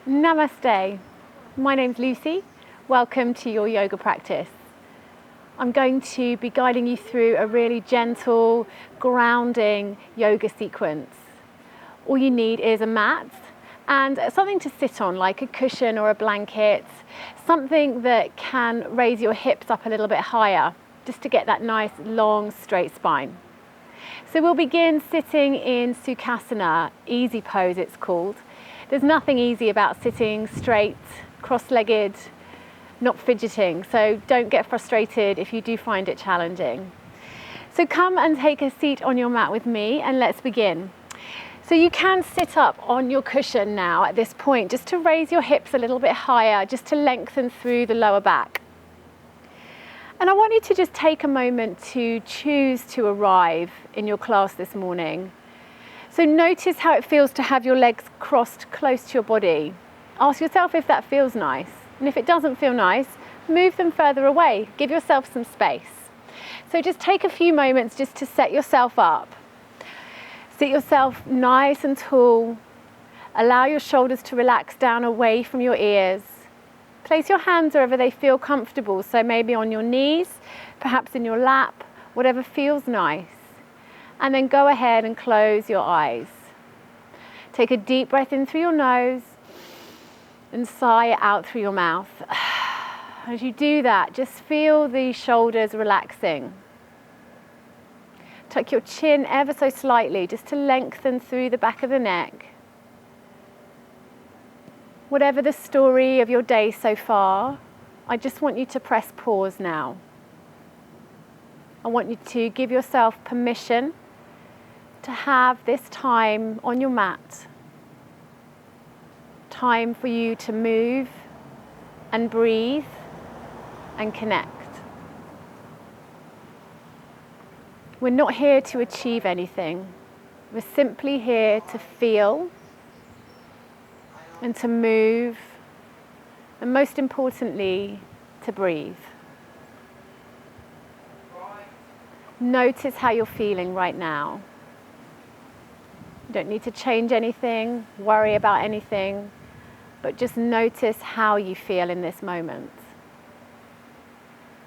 Namaste. My name's Lucy. Welcome to your yoga practice. I'm going to be guiding you through a really gentle, grounding yoga sequence. All you need is a mat and something to sit on, like a cushion or a blanket, something that can raise your hips up a little bit higher, just to get that nice, long, straight spine. So we'll begin sitting in Sukhasana, easy pose it's called. There's nothing easy about sitting straight, cross-legged, not fidgeting, so don't get frustrated if you do find it challenging. So come and take a seat on your mat with me and let's begin. So you can sit up on your cushion now at this point, just to raise your hips a little bit higher, just to lengthen through the lower back. And I want you to just take a moment to choose to arrive in your class this morning. So notice how it feels to have your legs crossed close to your body. Ask yourself if that feels nice. And if it doesn't feel nice, move them further away. Give yourself some space. So just take a few moments just to set yourself up. Sit yourself nice and tall. Allow your shoulders to relax down away from your ears. Place your hands wherever they feel comfortable. So maybe on your knees, perhaps in your lap, whatever feels nice. And then go ahead and close your eyes. Take a deep breath in through your nose and sigh out through your mouth. As you do that, just feel the shoulders relaxing. Tuck your chin ever so slightly, just to lengthen through the back of the neck. Whatever the story of your day so far, I just want you to press pause now. I want you to give yourself permission to have this time on your mat. Time for you to move and breathe and connect. We're not here to achieve anything. We're simply here to feel and to move, and most importantly, to breathe. Notice how you're feeling right now. You don't need to change anything, worry about anything, but just notice how you feel in this moment.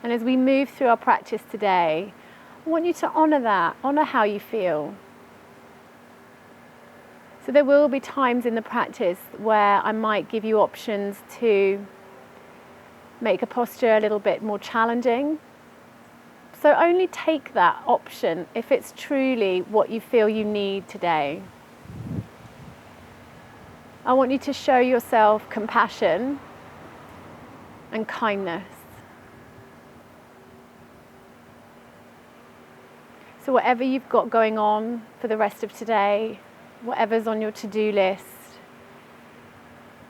And as we move through our practice today, I want you to honor that, honor how you feel. So there will be times in the practice where I might give you options to make a posture a little bit more challenging. So only take that option if it's truly what you feel you need today. I want you to show yourself compassion and kindness. So whatever you've got going on for the rest of today, whatever's on your to-do list,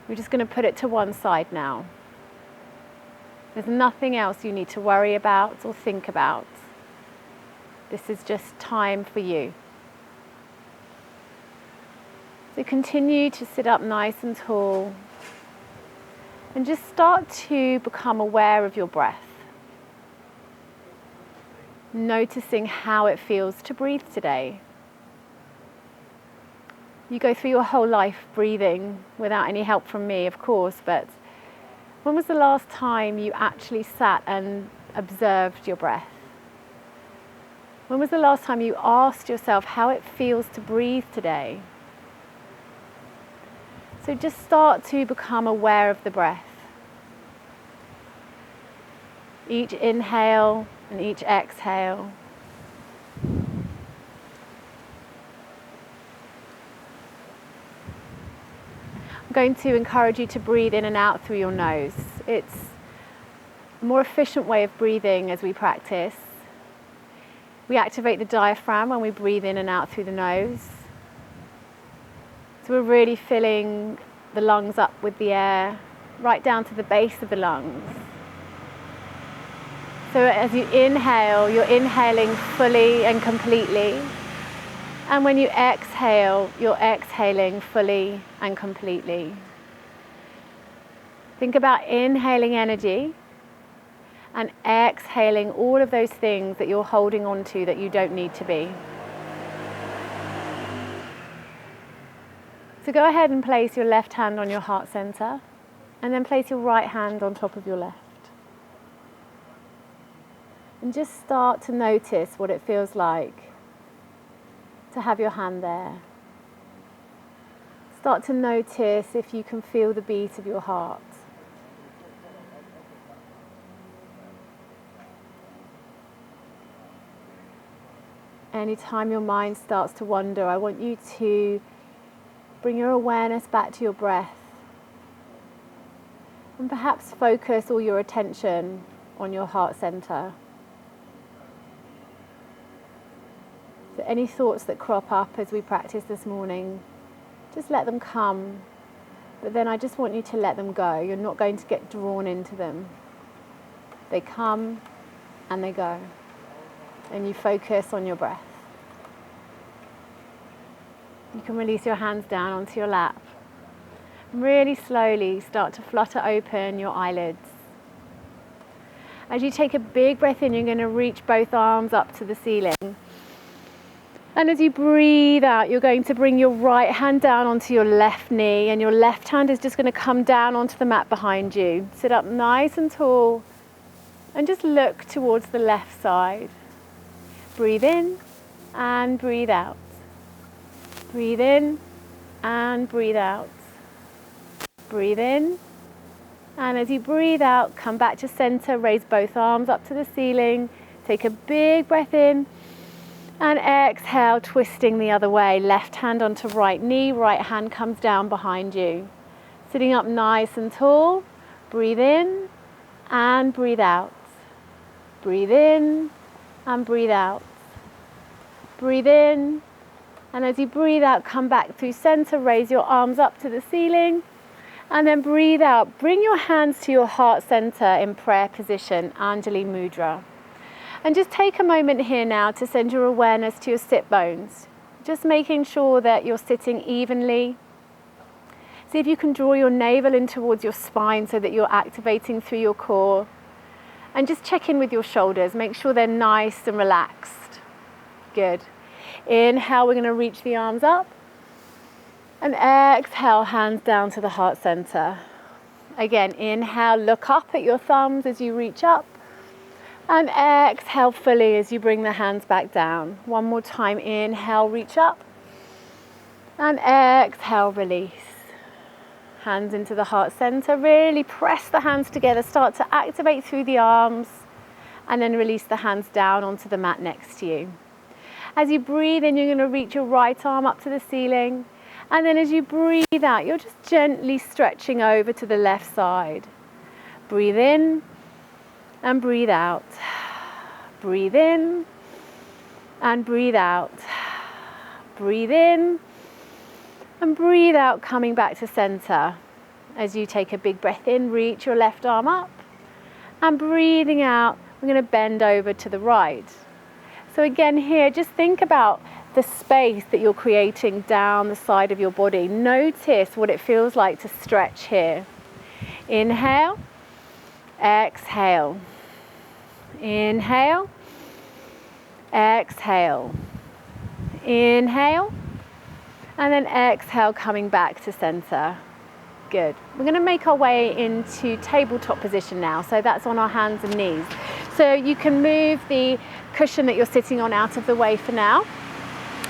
we're just going to put it to one side now. There's nothing else you need to worry about or think about. This is just time for you. So continue to sit up nice and tall and just start to become aware of your breath. Noticing how it feels to breathe today. You go through your whole life breathing without any help from me, of course, but when was the last time you actually sat and observed your breath? When was the last time you asked yourself how it feels to breathe today? So just start to become aware of the breath. Each inhale and each exhale. I'm going to encourage you to breathe in and out through your nose. It's a more efficient way of breathing as we practice. We activate the diaphragm when we breathe in and out through the nose. So we're really filling the lungs up with the air, right down to the base of the lungs. So as you inhale, you're inhaling fully and completely. And when you exhale, you're exhaling fully and completely. Think about inhaling energy and exhaling all of those things that you're holding on to that you don't need to be. So go ahead and place your left hand on your heart center, and then place your right hand on top of your left. And just start to notice what it feels like to have your hand there. Start to notice if you can feel the beat of your heart. Anytime your mind starts to wander, I want you to bring your awareness back to your breath. And perhaps focus all your attention on your heart center. So any thoughts that crop up as we practice this morning, just let them come. But then I just want you to let them go. You're not going to get drawn into them. They come and they go. And you focus on your breath. You can release your hands down onto your lap. Really slowly start to flutter open your eyelids. As you take a big breath in, you're going to reach both arms up to the ceiling. And as you breathe out, you're going to bring your right hand down onto your left knee, and your left hand is just going to come down onto the mat behind you. Sit up nice and tall and just look towards the left side. Breathe in and breathe out. Breathe in and breathe out. Breathe in, and as you breathe out, come back to center, raise both arms up to the ceiling, take a big breath in, and exhale, twisting the other way. Left hand onto right knee, right hand comes down behind you. Sitting up nice and tall, breathe in and breathe out. Breathe in and breathe out. Breathe in, and as you breathe out, come back through center, raise your arms up to the ceiling, and then breathe out. Bring your hands to your heart center in prayer position, Anjali Mudra. And just take a moment here now to send your awareness to your sit bones. Just making sure that you're sitting evenly. See if you can draw your navel in towards your spine so that you're activating through your core. And just check in with your shoulders. Make sure they're nice and relaxed. Good. Inhale, we're going to reach the arms up. And exhale, hands down to the heart center. Again, inhale, look up at your thumbs as you reach up. And exhale fully as you bring the hands back down. One more time, inhale, reach up. And exhale, release. Hands into the heart center, really press the hands together, start to activate through the arms, and then release the hands down onto the mat next to you. As you breathe in, you're going to reach your right arm up to the ceiling, and then as you breathe out, you're just gently stretching over to the left side. Breathe in and breathe out. Breathe in and breathe out. Breathe in and breathe out, coming back to center. As you take a big breath in, reach your left arm up, and breathing out, we're going to bend over to the right. So again here, just think about the space that you're creating down the side of your body. Notice what it feels like to stretch here. Inhale, exhale. Inhale, exhale. Inhale, and then exhale, coming back to center. Good. We're going to make our way into tabletop position now. So that's on our hands and knees. So you can move the cushion that you're sitting on out of the way for now.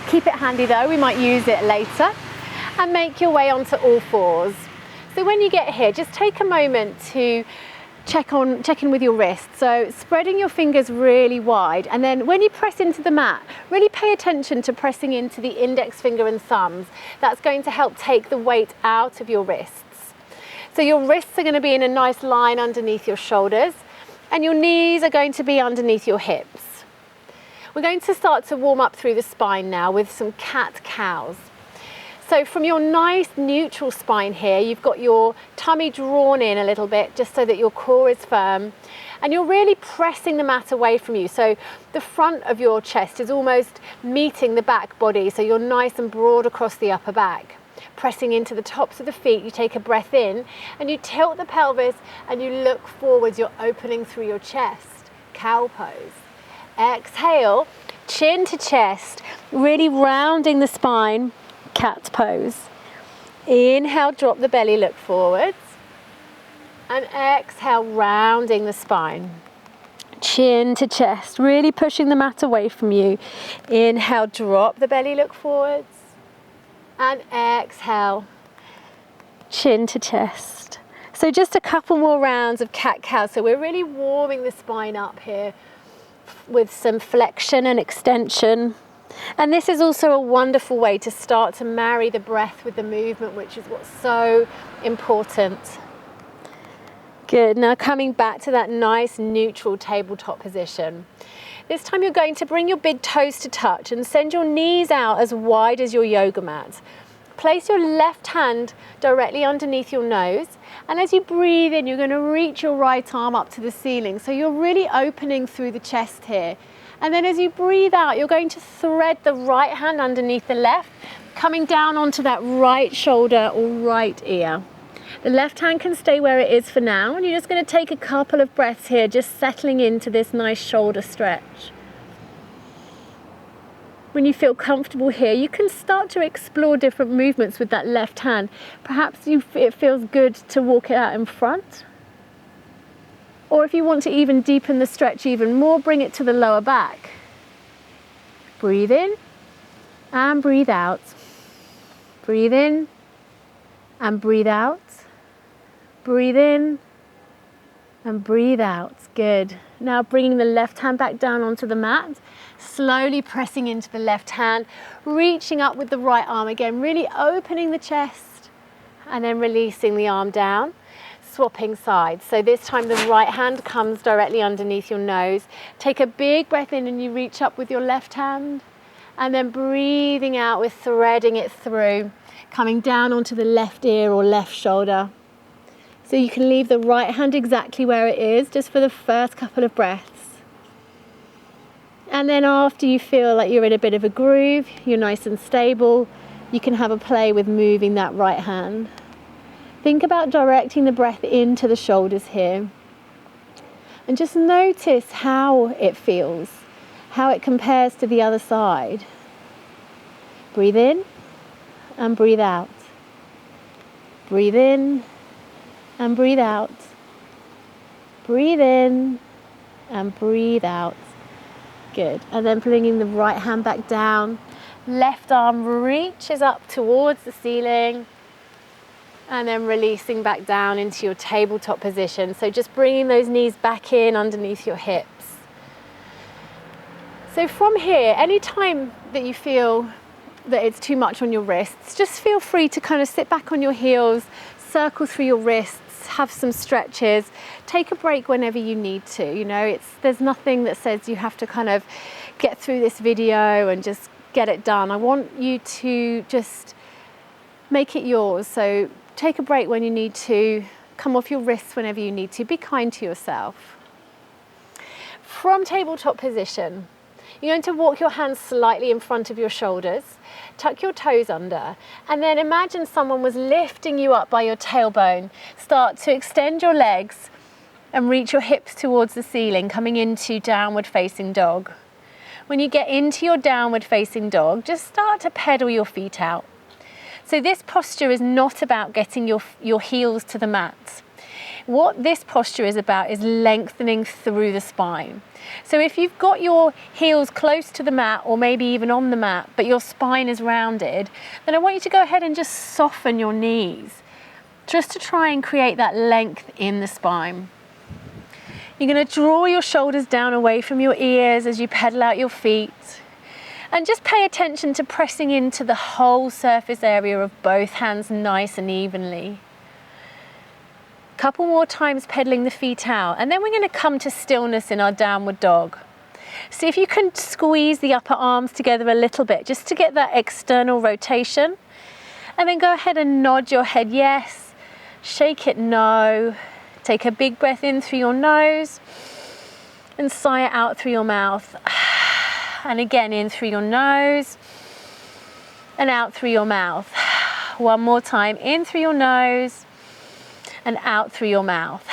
Keep it handy though, we might use it later. And make your way onto all fours. So when you get here, just take a moment to check in with your wrists. So spreading your fingers really wide, and then when you press into the mat, really pay attention to pressing into the index finger and thumbs. That's going to help take the weight out of your wrists. So your wrists are going to be in a nice line underneath your shoulders, and your knees are going to be underneath your hips. We're going to start to warm up through the spine now with some cat-cows. So from your nice neutral spine here, you've got your tummy drawn in a little bit just so that your core is firm, and you're really pressing the mat away from you. So the front of your chest is almost meeting the back body, so you're nice and broad across the upper back. Pressing into the tops of the feet, you take a breath in and you tilt the pelvis and you look forwards, you're opening through your chest. Cow pose. Exhale, chin to chest, really rounding the spine. Cat pose. Inhale, drop the belly, look forwards. And exhale, rounding the spine. Chin to chest, really pushing the mat away from you. Inhale, drop the belly, look forwards. And exhale, chin to chest. So just a couple more rounds of cat-cow. So we're really warming the spine up here with some flexion and extension. And this is also a wonderful way to start to marry the breath with the movement, which is what's so important. Good. Now coming back to that nice neutral tabletop position. This time you're going to bring your big toes to touch and send your knees out as wide as your yoga mat. Place your left hand directly underneath your nose, and as you breathe in, you're going to reach your right arm up to the ceiling. So you're really opening through the chest here. And then as you breathe out, you're going to thread the right hand underneath the left, coming down onto that right shoulder or right ear. The left hand can stay where it is for now, and you're just going to take a couple of breaths here, just settling into this nice shoulder stretch. When you feel comfortable here, you can start to explore different movements with that left hand. Perhaps it feels good to walk it out in front. Or if you want to even deepen the stretch even more, bring it to the lower back. Breathe in and breathe out. Breathe in and breathe out. Breathe in and breathe out. Good. Now bringing the left hand back down onto the mat, slowly pressing into the left hand, reaching up with the right arm again, really opening the chest, and then releasing the arm down, swapping sides. So this time the right hand comes directly underneath your nose. Take a big breath in and you reach up with your left hand, and then breathing out with threading it through, coming down onto the left ear or left shoulder. So you can leave the right hand exactly where it is, just for the first couple of breaths. And then after you feel like you're in a bit of a groove, you're nice and stable, you can have a play with moving that right hand. Think about directing the breath into the shoulders here. And just notice how it feels, how it compares to the other side. Breathe in and breathe out. Breathe in and breathe out. Breathe in and breathe out. Good. And then bringing the right hand back down. Left arm reaches up towards the ceiling. And then releasing back down into your tabletop position. So just bringing those knees back in underneath your hips. So from here, anytime that you feel that it's too much on your wrists, just feel free to kind of sit back on your heels, circle through your wrists, have some stretches, take a break whenever you need to. You know, there's nothing that says you have to kind of get through this video and just get it done. I want you to just make it yours. So take a break when you need to, come off your wrists whenever you need to, be kind to yourself. From tabletop position, you're going to walk your hands slightly in front of your shoulders, tuck your toes under, and then imagine someone was lifting you up by your tailbone. Start to extend your legs and reach your hips towards the ceiling, coming into downward facing dog. When you get into your downward facing dog, just start to pedal your feet out. So this posture is not about getting your heels to the mat. What this posture is about is lengthening through the spine. So if you've got your heels close to the mat or maybe even on the mat, but your spine is rounded, then I want you to go ahead and just soften your knees, just to try and create that length in the spine. You're going to draw your shoulders down away from your ears as you pedal out your feet. And just pay attention to pressing into the whole surface area of both hands nice and evenly. Couple more times pedaling the feet out, and then we're going to come to stillness in our downward dog. See if you can squeeze the upper arms together a little bit just to get that external rotation, and then go ahead and nod your head yes, shake it no. Take a big breath in through your nose and sigh it out through your mouth, and again in through your nose and out through your mouth. One more time, in through your nose and out through your mouth.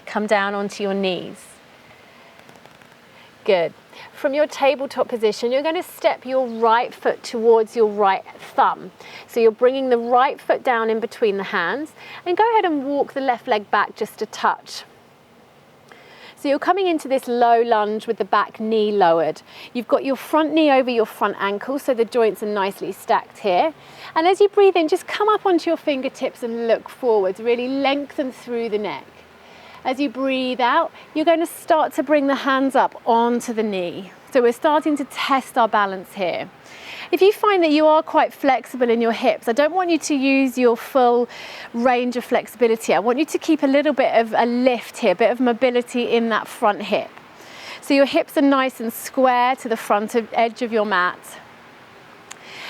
Come down onto your knees. Good. from your tabletop position, you're going to step your right foot towards your right thumb. So you're bringing the right foot down in between the hands, and go ahead and walk the left leg back just a touch. So you're coming into this low lunge with the back knee lowered. You've got your front knee over your front ankle, so the joints are nicely stacked here. And as you breathe in, just come up onto your fingertips and look forwards, really lengthen through the neck. As you breathe out, you're going to start to bring the hands up onto the knee. So we're starting to test our balance here. If you find that you are quite flexible in your hips, I don't want you to use your full range of flexibility. I want you to keep a little bit of a lift here, a bit of mobility in that front hip. So your hips are nice and square to the front edge of your mat.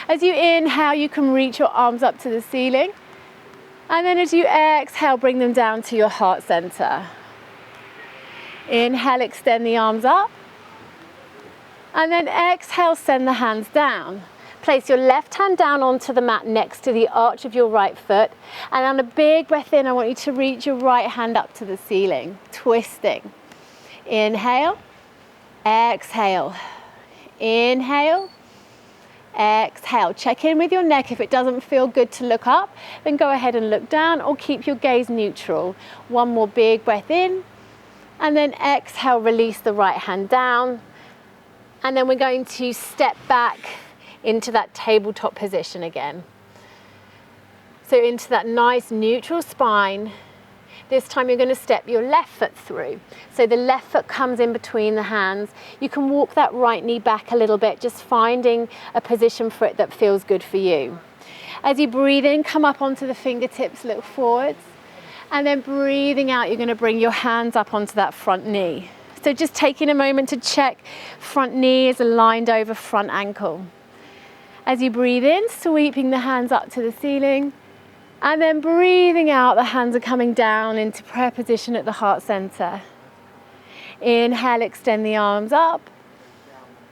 As you inhale, you can reach your arms up to the ceiling. And then as you exhale, bring them down to your heart center. Inhale, extend the arms up. And then exhale, send the hands down. Place your left hand down onto the mat next to the arch of your right foot. And on a big breath in, I want you to reach your right hand up to the ceiling, twisting. Inhale, exhale. Inhale, exhale. Check in with your neck. If it doesn't feel good to look up, then go ahead and look down or keep your gaze neutral. One more big breath in. And then exhale, release the right hand down. And then we're going to step back into that tabletop position again. So into that nice neutral spine. This time you're going to step your left foot through. So the left foot comes in between the hands. You can walk that right knee back a little bit, just finding a position for it that feels good for you. As you breathe in, come up onto the fingertips, look forwards. And then breathing out, you're going to bring your hands up onto that front knee. So just taking a moment to check front knee is aligned over front ankle. As you breathe in, sweeping the hands up to the ceiling. And then breathing out, the hands are coming down into prayer position at the heart center. Inhale, extend the arms up.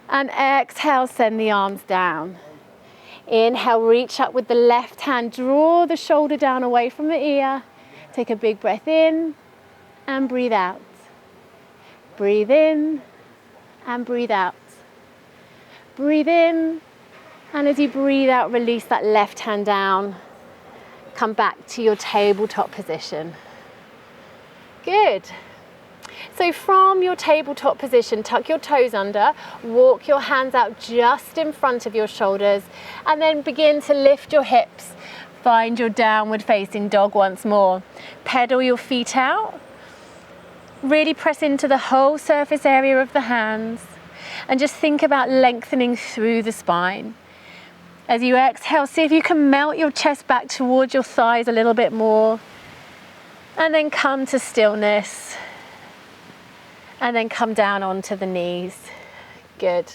And exhale, send the arms down. Inhale, reach up with the left hand, draw the shoulder down away from the ear. Take a big breath in and breathe out. Breathe in and breathe out. Breathe in, and as you breathe out, release that left hand down. Come back to your tabletop position. Good. So from your tabletop position, tuck your toes under, walk your hands out just in front of your shoulders, and then begin to lift your hips. Find your downward facing dog once more. Pedal your feet out. Really press into the whole surface area of the hands and just think about lengthening through the spine. As you exhale, see if you can melt your chest back towards your thighs a little bit more. And then come to stillness. And then come down onto the knees. Good.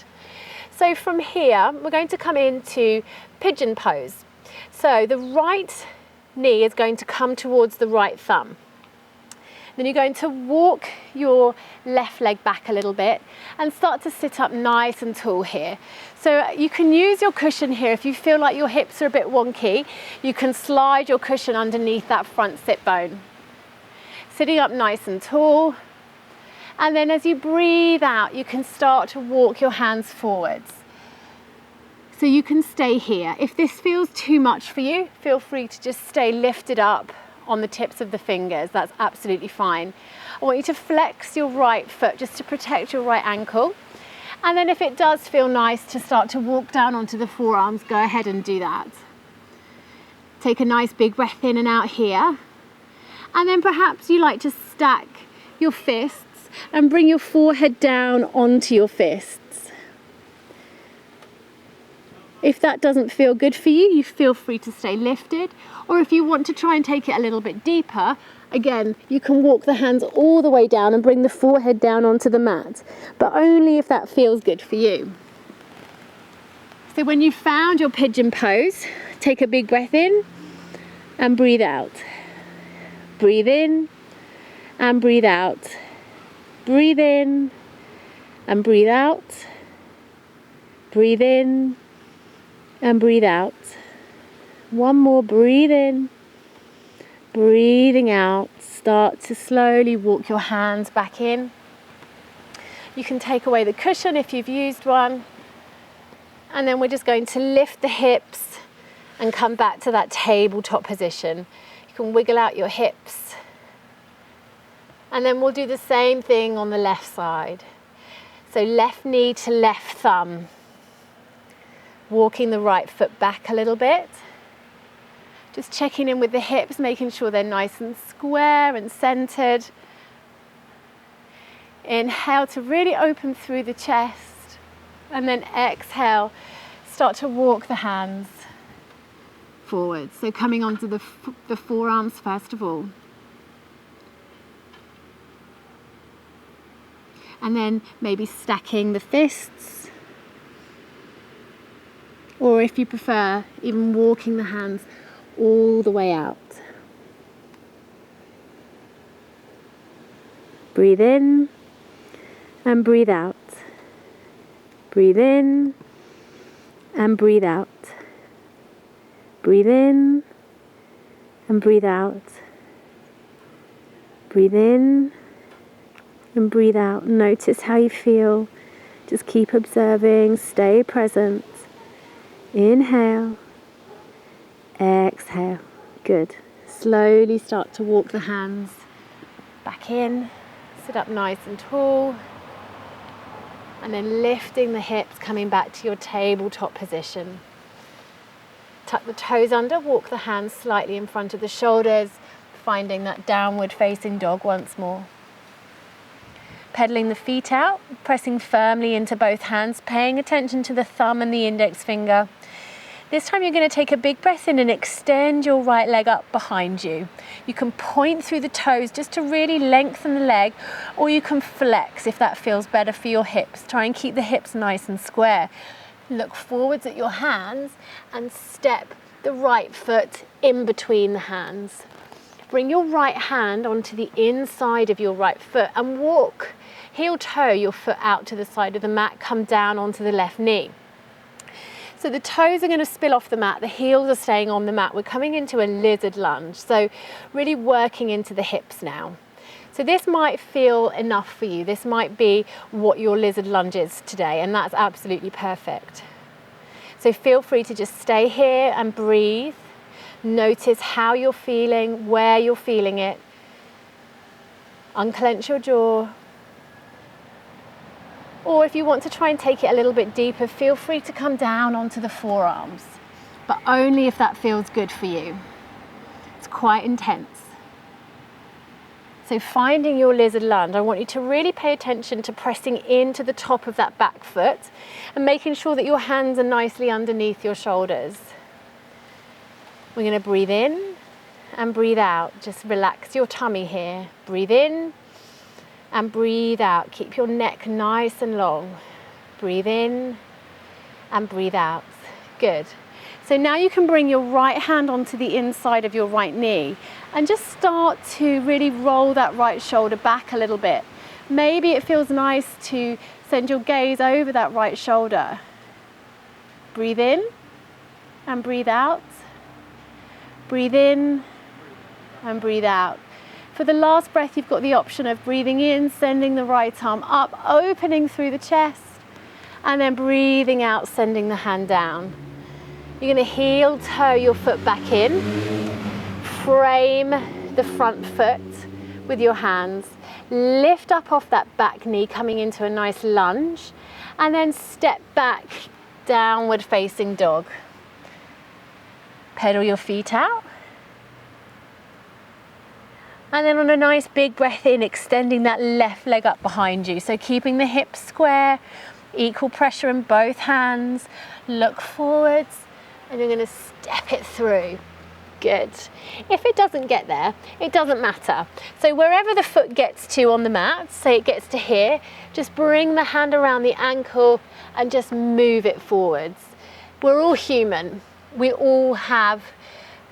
So from here, we're going to come into pigeon pose. So the right knee is going to come towards the right thumb. Then you're going to walk your left leg back a little bit and start to sit up nice and tall here. So you can use your cushion here. If you feel like your hips are a bit wonky, you can slide your cushion underneath that front sit bone. Sitting up nice and tall. And then as you breathe out, you can start to walk your hands forwards. So you can stay here. If this feels too much for you, feel free to just stay lifted up on the tips of the fingers. That's absolutely fine. I want you to flex your right foot just to protect your right ankle. And then if it does feel nice to start to walk down onto the forearms, go ahead and do that. Take a nice big breath in and out here. And then perhaps you like to stack your fists and bring your forehead down onto your fists. If that doesn't feel good for you, you feel free to stay lifted. Or if you want to try and take it a little bit deeper, again, you can walk the hands all the way down and bring the forehead down onto the mat, but only if that feels good for you. So when you've found your pigeon pose, take a big breath in and breathe out. Breathe in and breathe out. Breathe in and breathe out. Breathe in and breathe out. One more, breathe in, breathing out. Start to slowly walk your hands back in. You can take away the cushion if you've used one. And then we're just going to lift the hips and come back to that tabletop position. You can wiggle out your hips. And then we'll do the same thing on the left side. So left knee to left thumb. Walking the right foot back a little bit. Just checking in with the hips, making sure they're nice and square and centered. Inhale to really open through the chest. And then exhale, start to walk the hands forward. So coming onto the forearms first of all. And then maybe stacking the fists. Or if you prefer, even walking the hands all the way out. Breathe in and breathe out. Breathe in and breathe out. Breathe in and breathe out. Breathe in and breathe out. Notice how you feel. Just keep observing. Stay present. Inhale. Exhale. Good. Slowly start to walk the hands back in. Sit up nice and tall. And then lifting the hips, coming back to your tabletop position. Tuck the toes under, walk the hands slightly in front of the shoulders, finding that downward facing dog once more. Pedaling the feet out, pressing firmly into both hands, paying attention to the thumb and the index finger. This time you're going to take a big breath in and extend your right leg up behind you. You can point through the toes just to really lengthen the leg, or you can flex if that feels better for your hips. Try and keep the hips nice and square. Look forwards at your hands and step the right foot in between the hands. Bring your right hand onto the inside of your right foot and walk heel toe your foot out to the side of the mat. Come down onto the left knee. So the toes are going to spill off the mat, the heels are staying on the mat. We're coming into a lizard lunge, so really working into the hips now. So this might feel enough for you. This might be what your lizard lunge is today, and that's absolutely perfect. So feel free to just stay here and breathe. Notice how you're feeling, where you're feeling it. Unclench your jaw. Or if you want to try and take it a little bit deeper, feel free to come down onto the forearms, but only if that feels good for you. It's quite intense. So finding your lizard lunge, I want you to really pay attention to pressing into the top of that back foot and making sure that your hands are nicely underneath your shoulders. We're going to breathe in and breathe out. Just relax your tummy here. Breathe in and breathe out. Keep your neck nice and long. Breathe in and breathe out. Good. So now you can bring your right hand onto the inside of your right knee and just start to really roll that right shoulder back a little bit. Maybe it feels nice to send your gaze over that right shoulder. Breathe in and breathe out. Breathe in and breathe out. For the last breath, you've got the option of breathing in, sending the right arm up, opening through the chest, and then breathing out, sending the hand down. You're going to heel toe your foot back in, frame the front foot with your hands, lift up off that back knee, coming into a nice lunge, and then step back, downward facing dog. Pedal your feet out. And then on a nice big breath in, extending that left leg up behind you. So keeping the hips square, equal pressure in both hands. Look forwards and you're going to step it through. Good. If it doesn't get there, it doesn't matter. So wherever the foot gets to on the mat, say it gets to here, just bring the hand around the ankle and just move it forwards. We're all human. We all have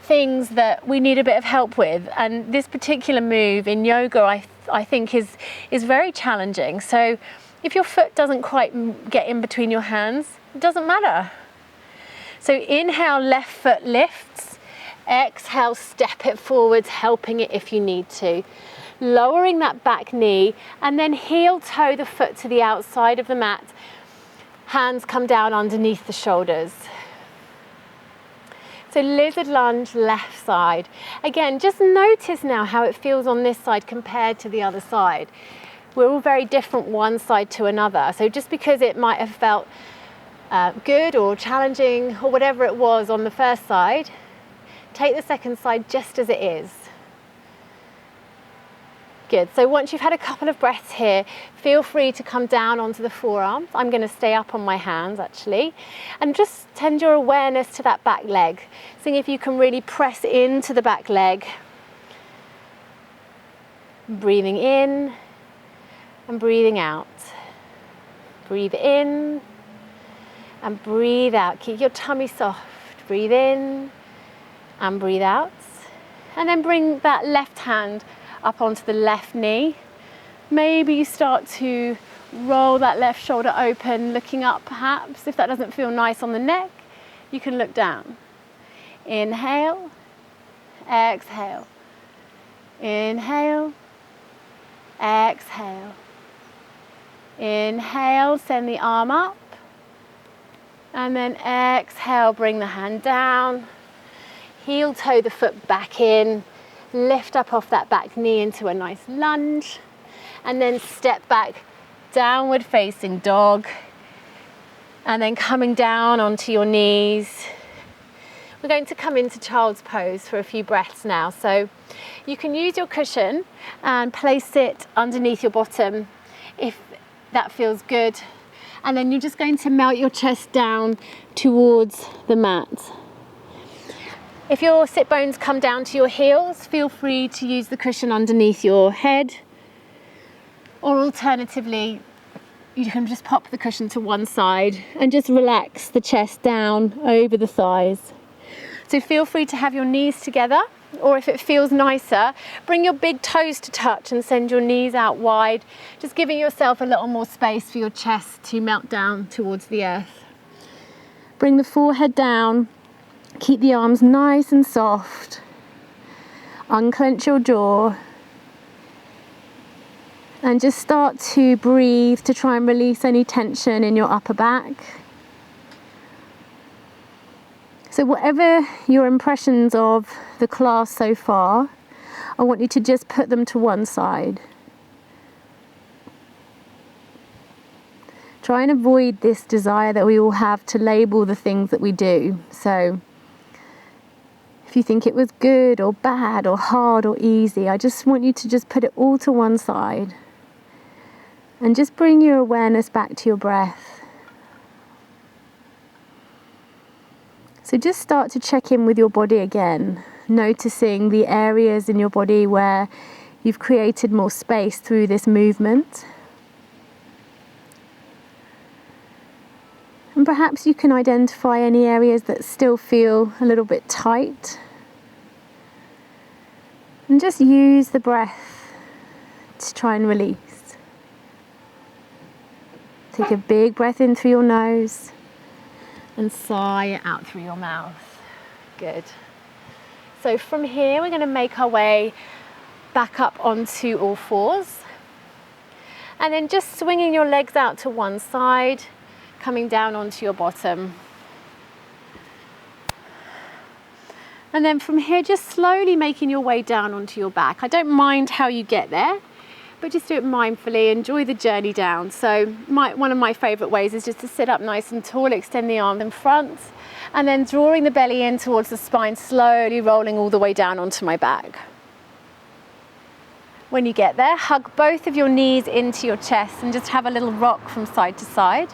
things that we need a bit of help with, and this particular move in yoga I think is very challenging. So if your foot doesn't quite get in between your hands, it doesn't matter. So inhale, left foot lifts, Exhale, step it forwards, helping it if you need to. Lowering that back knee and then heel toe the foot to the outside of the mat. Hands come down underneath the shoulders. So lizard lunge, left side. Again, just notice now how it feels on this side compared to the other side. We're all very different one side to another. So just because it might have felt good or challenging or whatever it was on the first side, take the second side just as it is. Good. So once you've had a couple of breaths here, feel free to come down onto the forearms. I'm going to stay up on my hands actually, and just tend your awareness to that back leg. Seeing if you can really press into the back leg. Breathing in and breathing out. Breathe in and breathe out. Keep your tummy soft. Breathe in and breathe out. And then bring that left hand up onto the left knee. Maybe you start to roll that left shoulder open, looking up perhaps. If that doesn't feel nice on the neck, you can look down. Inhale, exhale. Inhale, exhale. Inhale, send the arm up. And then exhale, bring the hand down. Heel toe the foot back in. Lift up off that back knee into a nice lunge. And then step back, downward facing dog. And then coming down onto your knees. We're going to come into child's pose for a few breaths now. So you can use your cushion and place it underneath your bottom if that feels good. And then you're just going to melt your chest down towards the mat. If your sit bones come down to your heels, feel free to use the cushion underneath your head. Or alternatively, you can just pop the cushion to one side and just relax the chest down over the thighs. So feel free to have your knees together, or if it feels nicer, bring your big toes to touch and send your knees out wide, just giving yourself a little more space for your chest to melt down towards the earth. Bring the forehead down. Keep the arms nice and soft. Unclench your jaw. And just start to breathe to try and release any tension in your upper back. So whatever your impressions of the class so far, I want you to just put them to one side. Try and avoid this desire that we all have to label the things that we do. So if you think it was good or bad or hard or easy, I just want you to just put it all to one side. And just bring your awareness back to your breath. So just start to check in with your body again, noticing the areas in your body where you've created more space through this movement. And perhaps you can identify any areas that still feel a little bit tight. And just use the breath to try and release. Take a big breath in through your nose and sigh it out through your mouth. Good. So from here, we're going to make our way back up onto all fours. And then just swinging your legs out to one side, coming down onto your bottom. And then from here, just slowly making your way down onto your back. I don't mind how you get there, but just do it mindfully, enjoy the journey down. So one of my favorite ways is just to sit up nice and tall, extend the arms in front, and then drawing the belly in towards the spine, slowly rolling all the way down onto my back. When you get there, hug both of your knees into your chest and just have a little rock from side to side.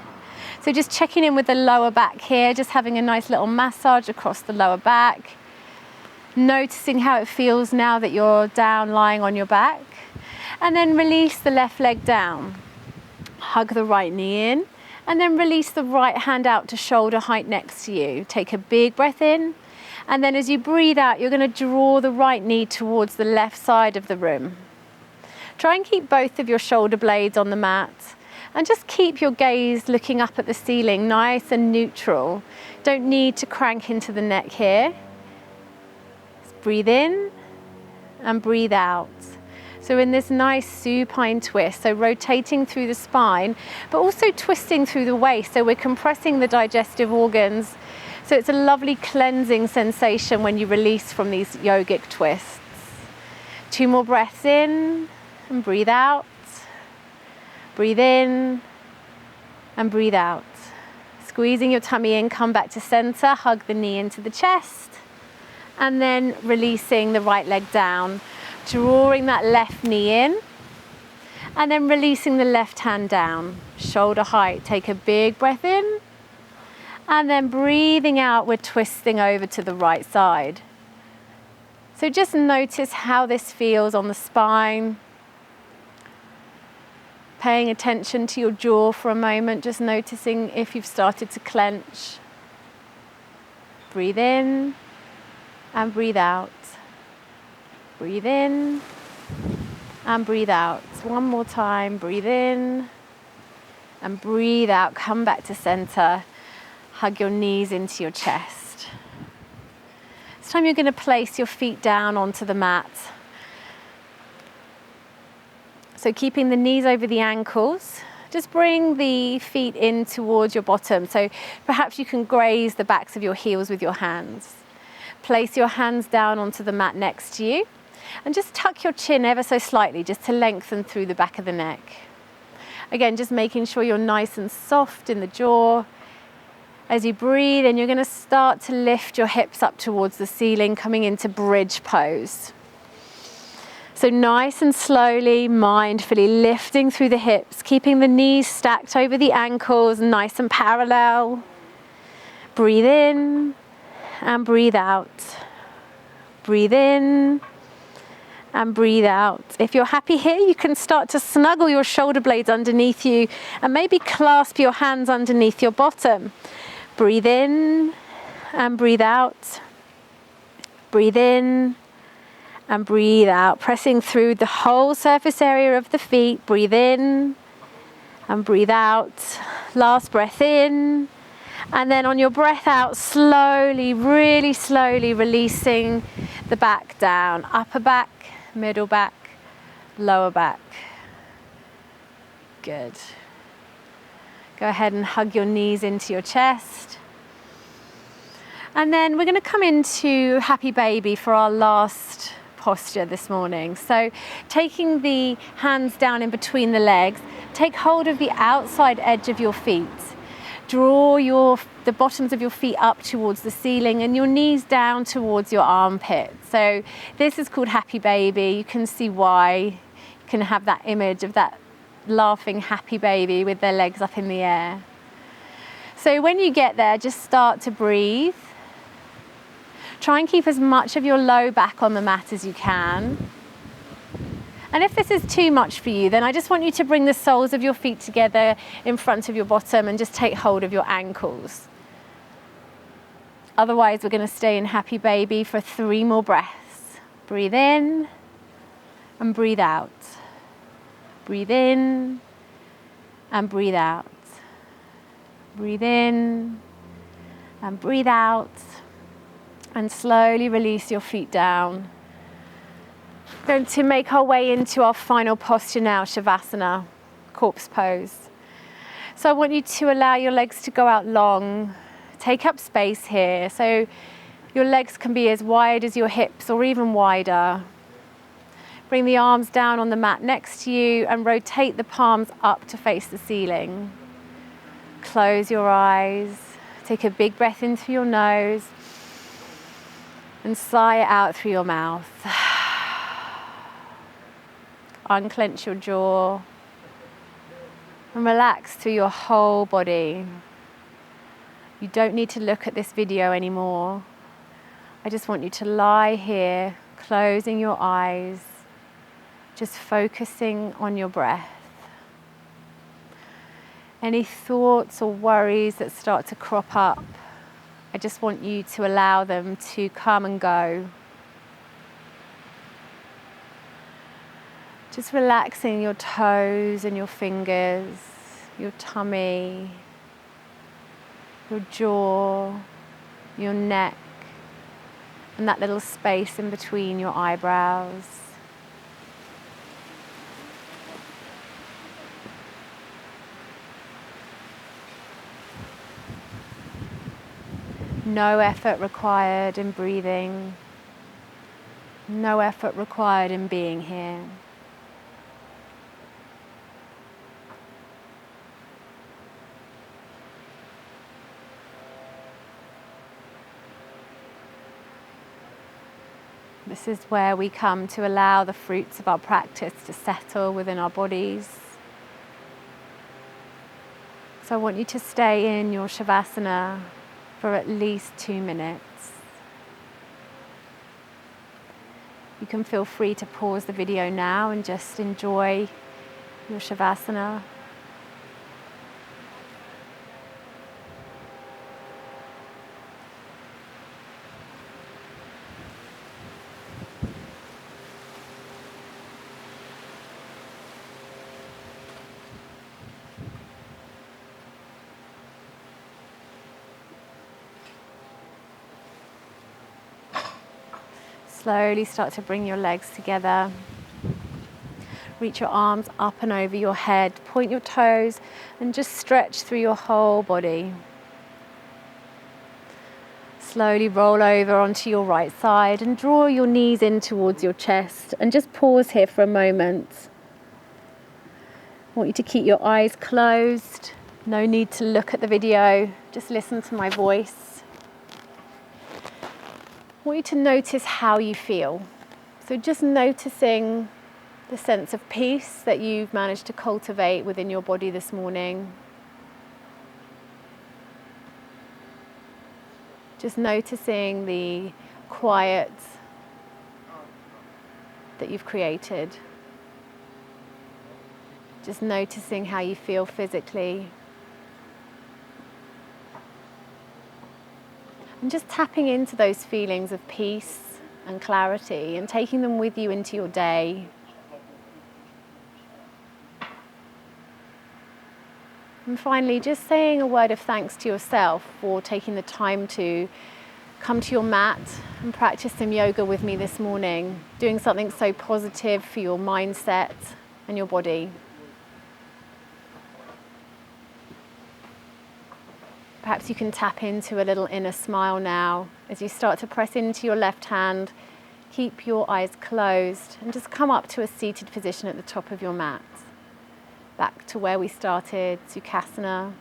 So just checking in with the lower back here, just having a nice little massage across the lower back. Noticing how it feels now that you're down lying on your back. And then release the left leg down. Hug the right knee in. And then release the right hand out to shoulder height next to you. Take a big breath in. And then as you breathe out, you're going to draw the right knee towards the left side of the room. Try and keep both of your shoulder blades on the mat. And just keep your gaze looking up at the ceiling, nice and neutral. Don't need to crank into the neck here. Breathe in and breathe out. So in this nice supine twist, so rotating through the spine, but also twisting through the waist. So we're compressing the digestive organs. So it's a lovely cleansing sensation when you release from these yogic twists. 2 more breaths in and breathe out. Breathe in and breathe out. Squeezing your tummy in, come back to center, hug the knee into the chest, and then releasing the right leg down, drawing that left knee in, and then releasing the left hand down, shoulder height. Take a big breath in, and then breathing out, we're twisting over to the right side. So just notice how this feels on the spine. Paying attention to your jaw for a moment, just noticing if you've started to clench. Breathe in and breathe out. Breathe in and breathe out. One more time, breathe in and breathe out. Come back to center. Hug your knees into your chest. This time you're going to place your feet down onto the mat. So keeping the knees over the ankles, just bring the feet in towards your bottom. So perhaps you can graze the backs of your heels with your hands. Place your hands down onto the mat next to you and just tuck your chin ever so slightly just to lengthen through the back of the neck. Again, just making sure you're nice and soft in the jaw. As you breathe in, you're going to start to lift your hips up towards the ceiling, coming into bridge pose. So nice and slowly, mindfully lifting through the hips, keeping the knees stacked over the ankles, nice and parallel. Breathe in and breathe out. Breathe in and breathe out. If you're happy here, you can start to snuggle your shoulder blades underneath you and maybe clasp your hands underneath your bottom. Breathe in and breathe out. Breathe in and breathe out, pressing through the whole surface area of the feet. Breathe in and breathe out. Last breath in. And then on your breath out, slowly, really slowly releasing the back down. Upper back, middle back, lower back. Good. Go ahead and hug your knees into your chest. And then we're going to come into Happy Baby for our last posture this morning. So taking the hands down in between the legs, take hold of the outside edge of your feet. Draw the bottoms of your feet up towards the ceiling and your knees down towards your armpits. So this is called Happy Baby. You can see why. You can have that image of that laughing happy baby with their legs up in the air. So when you get there, just start to breathe. Try and keep as much of your low back on the mat as you can. And if this is too much for you, then I just want you to bring the soles of your feet together in front of your bottom and just take hold of your ankles. Otherwise, we're going to stay in Happy Baby for 3 more breaths. Breathe in and breathe out. Breathe in and breathe out. Breathe in and breathe out. And slowly release your feet down. We're going to make our way into our final posture now, Shavasana, corpse pose. So I want you to allow your legs to go out long. Take up space here. So your legs can be as wide as your hips or even wider. Bring the arms down on the mat next to you and rotate the palms up to face the ceiling. Close your eyes. Take a big breath in through your nose and sigh it out through your mouth. Unclench your jaw and relax through your whole body. You don't need to look at this video anymore. I just want you to lie here, closing your eyes, just focusing on your breath. Any thoughts or worries that start to crop up, I just want you to allow them to come and go. Just relaxing your toes and your fingers, your tummy, your jaw, your neck, and that little space in between your eyebrows. No effort required in breathing. No effort required in being here. This is where we come to allow the fruits of our practice to settle within our bodies. So I want you to stay in your Shavasana for at least 2 minutes. You can feel free to pause the video now and just enjoy your Shavasana. Slowly start to bring your legs together. Reach your arms up and over your head. Point your toes and just stretch through your whole body. Slowly roll over onto your right side and draw your knees in towards your chest, and just pause here for a moment. I want you to keep your eyes closed. No need to look at the video. Just listen to my voice. I want you to notice how you feel. So just noticing the sense of peace that you've managed to cultivate within your body this morning. Just noticing the quiet that you've created. Just noticing how you feel physically. And just tapping into those feelings of peace and clarity and taking them with you into your day. And finally, just saying a word of thanks to yourself for taking the time to come to your mat and practice some yoga with me this morning, doing something so positive for your mindset and your body. Perhaps you can tap into a little inner smile now as you start to press into your left hand. Keep your eyes closed and just come up to a seated position at the top of your mat. Back to where we started, Sukhasana.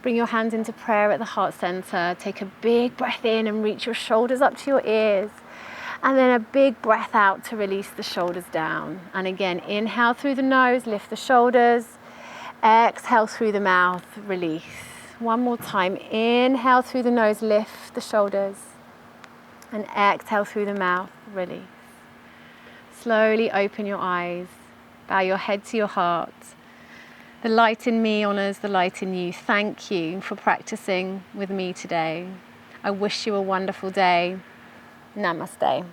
Bring your hands into prayer at the heart center. Take a big breath in and reach your shoulders up to your ears. And then a big breath out to release the shoulders down. And again, inhale through the nose, lift the shoulders. Exhale through the mouth, release. One more time, inhale through the nose, lift the shoulders. And exhale through the mouth, release. Slowly open your eyes, bow your head to your heart. The light in me honors the light in you. Thank you for practicing with me today. I wish you a wonderful day. Namaste.